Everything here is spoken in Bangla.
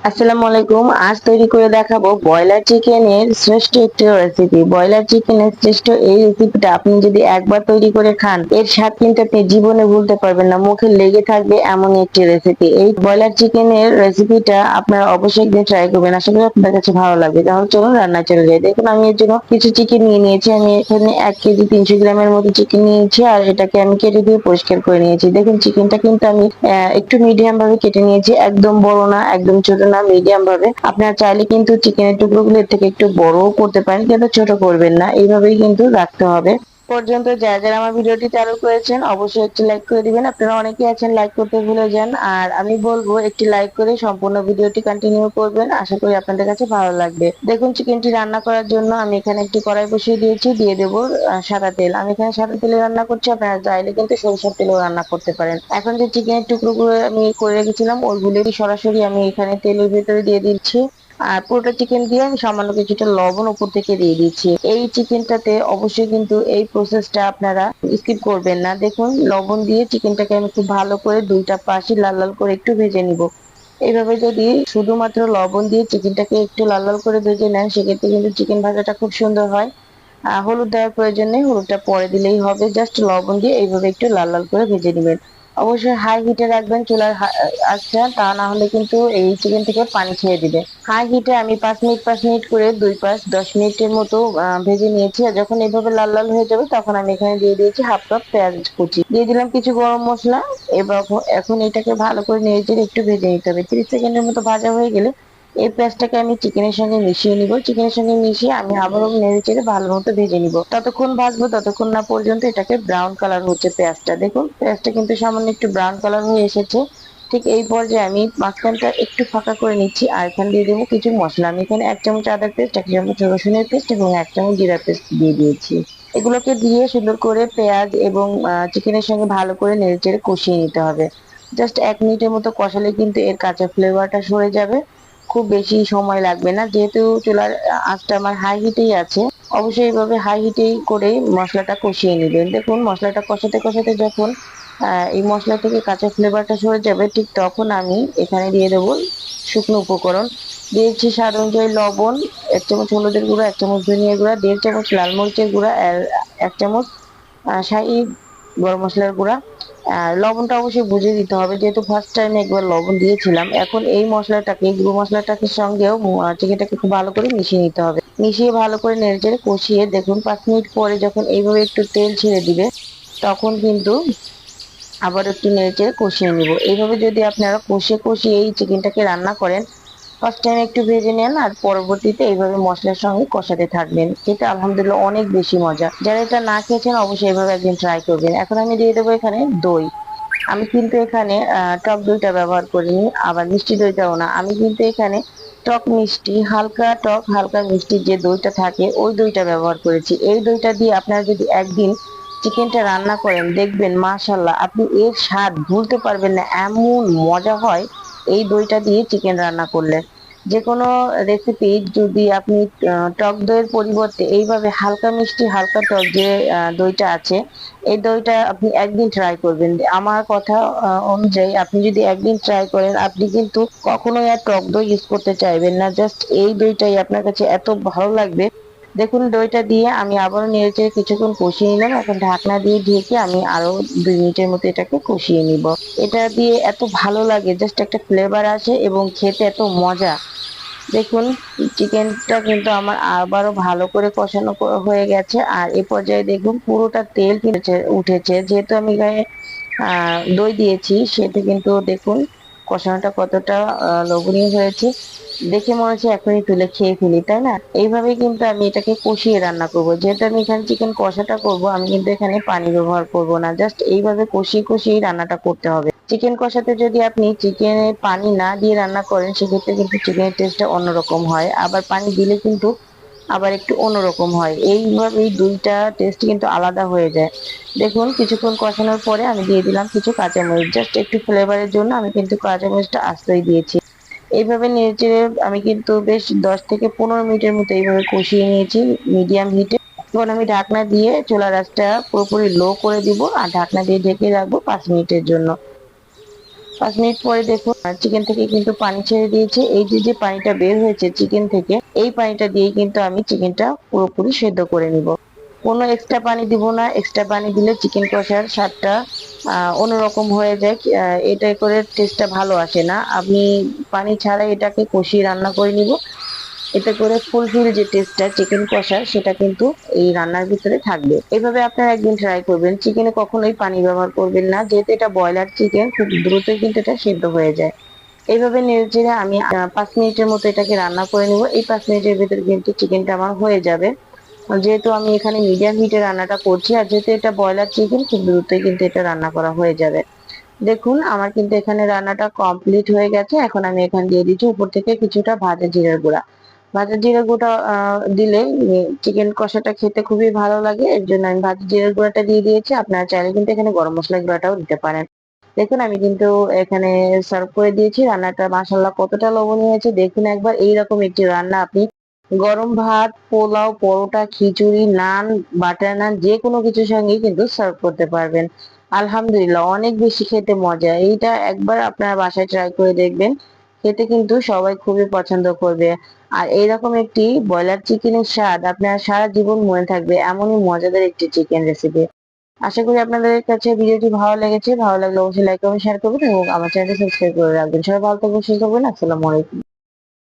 আসসালামু আলাইকুম। আজ তৈরি করে দেখাবো ব্রয়লার চিকেনের শ্রেষ্ঠ একটি রেসিপি। ব্রয়লার চিকেনের শ্রেষ্ঠ এই রেসিপিটা আপনি যদি একবার তৈরি করে খান, এর স্বাদ কিন্তু আপনি জীবনে ভুলতে পারবেন না, মুখে লেগে থাকবে এমন একটি রেসিপি। এই ব্রয়লার চিকেনের রেসিপিটা আপনারা অবশ্যই একদিন ট্রাই করবেন, আশা করি আপনাদের কাছে ভালো লাগবে। তাহলে চলুন রান্নায় চলে যাই। দেখুন, আমি এর জন্য কিছু চিকেন নিয়ে নিয়েছি। আমি এখানে 1 কেজি 300 গ্রামের মতো চিকেন নিয়েছি, আর এটাকে আমি কেটে দিয়ে পরিষ্কার করে নিয়েছি। দেখুন, চিকেনটা কিন্তু আমি একটু মিডিয়াম ভাবে কেটে নিয়েছি, একদম বড় না একদম ছোট না, মিডিয়াম ভাবে। আপনারা চাইলে কিন্তু চিকেনের টুকরোগুলো এর থেকে একটু বড়ও করতে পারেন, কিন্তু ছোট করবেন না, এইভাবেই কিন্তু রাখতে হবে। পর্যন্ত যারা যারা আমার ভিডিওটি চালু করেছেন অবশ্যই একটি লাইক করে দিবেন। আপনারা অনেকেই আছেন লাইক করতে ভুলে যান, আর আমি বলবো একটি লাইক করে সম্পূর্ণ ভিডিওটি কন্টিনিউ করবেন, আশা করি আপনাদের কাছে ভালো লাগবে। দেখুন, চিকেনটি রান্না করার জন্য আমি এখানে একটি কড়াই বসিয়ে দিয়েছি, দিয়ে দেবো সাদা তেল। আমি এখানে সাদা তেলে রান্না করছি, আপনারা চাইলে কিন্তু সরিষার তেলেও রান্না করতে পারেন। এখন যে চিকেনের টুকরোগুলো আমি করে রেখেছিলাম ওইগুলোই সরাসরি আমি এখানে তেলের ভেতরে দিয়ে দিচ্ছি। আর পুরোটা চিকেন দিয়ে আমি সামান্য কিছুটা লবণ উপর থেকে দিয়ে দিচ্ছি। এই চিকেনটাতে অবশ্যই কিন্তু এই প্রসেসটা আপনারা স্কিপ করবেন না। দেখুন, লবণ দিয়ে চিকেনটাকে আমি খুব ভালো করে দুইটা পাশে লাল লাল করে একটু ভেজে নিব। এইভাবে যদি শুধুমাত্র লবণ দিয়ে চিকেনটাকে একটু লাল লাল করে ভেজে নেন, সেক্ষেত্রে কিন্তু চিকেন ভাজাটা খুব সুন্দর হয়। হলুদ দেওয়ার প্রয়োজন নেই, হলুদটা পরে দিলেই হবে। জাস্ট লবণ দিয়ে এইভাবে একটু লাল লাল করে ভেজে নেবেন। অবশ্যই হাই হিটে রাখবেন চুলার আঁচটা, তা না হলে কিন্তু এই চিকেন থেকে পানি ছেড়ে দিবে। হাই হিটে আমি 5 মিনিট করে দুই পাশ 10 মিনিটের মতো ভেজে নিয়েছি। আর যখন এইভাবে লাল লাল হয়ে যাবে তখন আমি এখানে দিয়ে দিয়েছি হাফ কাপ পেঁয়াজ কুচি, দিয়ে দিলাম কিছু গরম মশলা। এবার এখন এটাকে ভালো করে নেড়ে একটু ভেজে নিতে হবে। 30 সেকেন্ডের মতো ভাজা হয়ে গেলে এই পেঁয়াজটাকে আমি চিকেনের সঙ্গে মিশিয়ে নিব। চিকেনের সঙ্গে মিশিয়ে আমি আবারও নেড়ে ভালো মতো ভেজে নিব। ততক্ষণ ভাজবো ততক্ষণ না পর্যন্ত এটাকে ব্রাউন কালার হচ্ছে পেঁয়াজটা। দেখুন, পেঁয়াজটা কিন্তু সামান্য একটু ব্রাউন কালার হয়ে এসেছে। ঠিক এই পর্যায়ে আমি মাঝখানটা একটু ফাঁকা করে নিচ্ছি, আর এখানে দিয়ে দেবো কিছু মশলা। আমি এখানে 1 চামচ আদার পেস্ট, 1 চামচ রসুনের পেস্ট এবং 1 চামচ জিরা পেস্ট দিয়ে দিয়েছি। এগুলোকে দিয়ে সুন্দর করে পেঁয়াজ এবং চিকেনের সঙ্গে ভালো করে নেড়েচেড়ে কষিয়ে নিতে হবে। জাস্ট 1 মিনিটের মতো কষালে কিন্তু এর কাঁচা ফ্লেভারটা সরে যাবে। খুব বেশি সময় লাগবে না, যেহেতু চুলার আঁচটা আমার হাই হিটেই আছে। অবশ্যই এইভাবে হাই হিটেই করে মশলাটা কষিয়ে নেবেন। দেখুন, মশলাটা কষাতে কষাতে যখন এই মশলা থেকে কাঁচা ফ্লেভারটা সরে যাবে, ঠিক তখন আমি এখানে দিয়ে দেবো শুকনো উপকরণ। দিয়েছি স্বাদ অনুযায়ী লবণ, 1 চামচ হলুদের গুঁড়া, 1 চামচ ধনিয়া গুঁড়া, 1.5 চামচ লাল মরিচের গুঁড়া, আর 1 চামচ শাহি গরম মশলার গুঁড়া। আর লবণটা অবশ্যই বুঝে দিতে হবে, যেহেতু ফার্স্ট টাইম একবার লবণ দিয়েছিলাম। এখন এই মশলাটাকে গুঁড়ো মশলাটাকে সঙ্গেও চিকেনটাকে খুব ভালো করে মিশিয়ে নিতে হবে। মিশিয়ে ভালো করে নেড়েচেড়ে কষিয়ে দেখুন 5 মিনিট পরে যখন এইভাবে একটু তেল ছেড়ে দিবে, তখন কিন্তু আবার একটু নেড়েচেড়ে কষিয়ে নিব। এইভাবে যদি আপনারা কষিয়ে কষিয়ে এই চিকেনটাকে রান্না করেন, ফার্স্ট টাইম একটু ভেজে নেন আর পরবর্তীতে এইভাবে মশলার সঙ্গে কষাতে থাকবেন, এটা আলহামদুলিল্লাহ অনেক বেশি মজা। যারা এটা না খেয়েছেন অবশ্যই এইভাবে একদিন ট্রাই করবেন। এখন আমি দিয়ে দেবো এখানে দই। আমি কিন্তু এখানে টক দইটা ব্যবহার করিনি, আবার মিষ্টি দইটাও না। আমি কিন্তু এখানে টক মিষ্টি, হালকা টক হালকা মিষ্টি যে দইটা থাকে ওই দইটা ব্যবহার করেছি। এই দইটা দিয়ে আপনারা যদি একদিন চিকেনটা রান্না করেন, দেখবেন মাশাল্লাহ আপনি এর স্বাদ ভুলতে পারবেন না, এমন মজা হয় এই দইটা দিয়ে চিকেন রান্না করলে। যে কোনো রেসিপি যদি আপনি টক দইয়ের পরিবর্তে এইভাবে হালকা মিষ্টি হালকা টক যে দইটা আছে, এই দইটা আপনি একদিন ট্রাই করবেন। আমার কথা অনুযায়ী আপনি যদি একদিন ট্রাই করেন, আপনি কিন্তু কখনোই আর টক দই ইউজ করতে চাইবেন না। জাস্ট এই দইটাই আপনার কাছে এত ভালো লাগবে। দেখুন, দইটা দিয়ে আমি আবারও নেড়েচেড়ে কিছুক্ষণ কষিয়ে নিলাম। এখন ঢাকনা দিয়ে ঢেকে আমি আরো 2 মিনিটের মতো এটাকে কষিয়ে নিব। এটা দিয়ে এত ভালো লাগে, জাস্ট একটা ফ্লেভার আসে এবং খেতে এত মজা। দেখুন, চিকেনটা কিন্তু আমার আবারও ভালো করে কষানো হয়ে গেছে। আর এ পর্যায়ে দেখুন পুরোটা তেল কিন্তু উঠেছে, যেহেতু আমি গায়ে দই দিয়েছি, সেটা কিন্তু দেখুন কষানোটা কতটা লোভনীয় হয়েছে। দেখে মনে হচ্ছে এখনই তুলে খেয়ে ফেলি, তাই না? এইভাবেই কিন্তু আমি এটাকে কষিয়ে রান্না করব। যেহেতু আমি এখানে চিকেন কষাটা করব, আমি কিন্তু এখানে পানি ব্যবহার করব না। জাস্ট এইভাবে কষিয়ে কষিয়ে রান্নাটা করতে হবে। চিকেন কষাতে যদি আপনি চিকেনে পানি না দিয়ে রান্না করেন, সেক্ষেত্রে কিন্তু চিকেনের টেস্টটা অন্যরকম হয়, আবার পানি দিলে কিন্তু আবার একটু অন্যরকম হয়। এইভাবেই দুইটা টেস্ট কিন্তু আলাদা হয়ে যায়। দেখুন, কিছুক্ষণ কষানোর পরে আমি দিয়ে দিলাম কিছু কাঁচামরিচ, জাস্ট একটু ফ্লেভারের জন্য আমি কিন্তু কাঁচামরিচটা আস্তেই দিয়েছি। এইভাবে নেড়েচেড়ে আমি কিন্তু বেশ 10 থেকে 15 মিনিটের মতো এইভাবে কষিয়ে নিয়েছি মিডিয়াম হিটে। এখন আমি ঢাকনা দিয়ে চুলার আঁচটা পুরোপুরি লো করে দিব, আর ঢাকনা দিয়ে ঢেকে রাখবো 5 মিনিটের জন্য। 5 মিনিট পরে দেখুন চিকেন থেকে কিন্তু পানি ছেড়ে দিয়েছে। এই যে যে পানিটা বের হয়েছে চিকেন থেকে, এই পানিটা দিয়ে কিন্তু আমি চিকেনটা পুরোপুরি সেদ্ধ করে নিব। কোনো এক্সট্রা পানি দিব না। এক্সট্রা পানি দিলে চিকেন কষার স্বাদটা অন্যরকম হয়ে যায়। এটা করে টেস্টটা ভালো আসে না। আমি পানি ছাড়া এটাকে কষিয়ে রান্না করে নিব। এতে করে ফুলফিল যে টেস্টটা চিকেন কষার সেটা কিন্তু এই রান্নার ভিতরে থাকবে। এভাবে আপনারা একদিন ট্রাই করবেন। চিকেনে কখনোই পানি ব্যবহার করবেন না, যেহেতু এটা ব্রয়লার চিকেন, খুব দ্রুতই কিন্তু এটা সেদ্ধ হয়ে যায়। এইভাবে নেড়েচেড়ে আমি 5 মিনিটের মতো এটাকে রান্না করে নিব। এই 5 মিনিটের ভিতরে কিন্তু চিকেনটা আমার হয়ে যাবে। যেহেতু আমি এখানে মিডিয়াম হিটে রান্নাটা করছি, আর যেহেতু এটা ব্রয়লার চিকেন, খুব দ্রুতই কিন্তু এটা রান্না করা হয়ে যাবে। দেখুন আমার কিন্তু এখানে রান্নাটা কমপ্লিট হয়ে গেছে। এখন আমি এখানে দিয়ে দিচ্ছি উপর থেকে কিছুটা ভাজা জিরার গুঁড়া। ভাজা জিরার গুঁড়া দিলে চিকেন কষাটা খেতে খুবই ভালো লাগে, এর জন্য আমি ভাজা জিরার গুঁড়াটা দিয়ে দিয়েছি। আপনারা চাইলে কিন্তু এখানে গরম মশলার গুঁড়াটাও দিতে পারেন। দেখুন আমি কিন্তু এখানে সার্ভ করে দিয়েছি। রান্নাটা মাশাআল্লাহ কতটা লোভনীয় হয়েছে দেখুন একবার। এইরকম একটি রান্না আপনি গরম ভাত, পোলাও, পরোটা, খিচুড়ি, নান, বাটার নান, যে কোনো কিছুর সঙ্গেই কিন্তু সার্ভ করতে পারবেন। আলহামদুলিল্লাহ অনেক বেশি খেতে মজা। এইটা একবার আপনারা বাসায় ট্রাই করে দেখবেন। খেতে কিন্তু সবাই খুবই পছন্দ করবে। আর এইরকম একটি ব্রয়লার চিকেনের স্বাদ আপনার সারা জীবন মনে থাকবে, এমনই মজাদার একটি চিকেন রেসিপি। আশা করি আপনাদের কাছে ভিডিওটি ভালো লেগেছে। ভালো লাগলে অবশ্যই লাইক কমেন্ট শেয়ার করবেন এবং আমার চ্যানেলটি সাবস্ক্রাইব করে রাখবেন। সবাই ভালো থাকবেন, সুস্থ থাকবেন। আসসালামু আলাইকুম।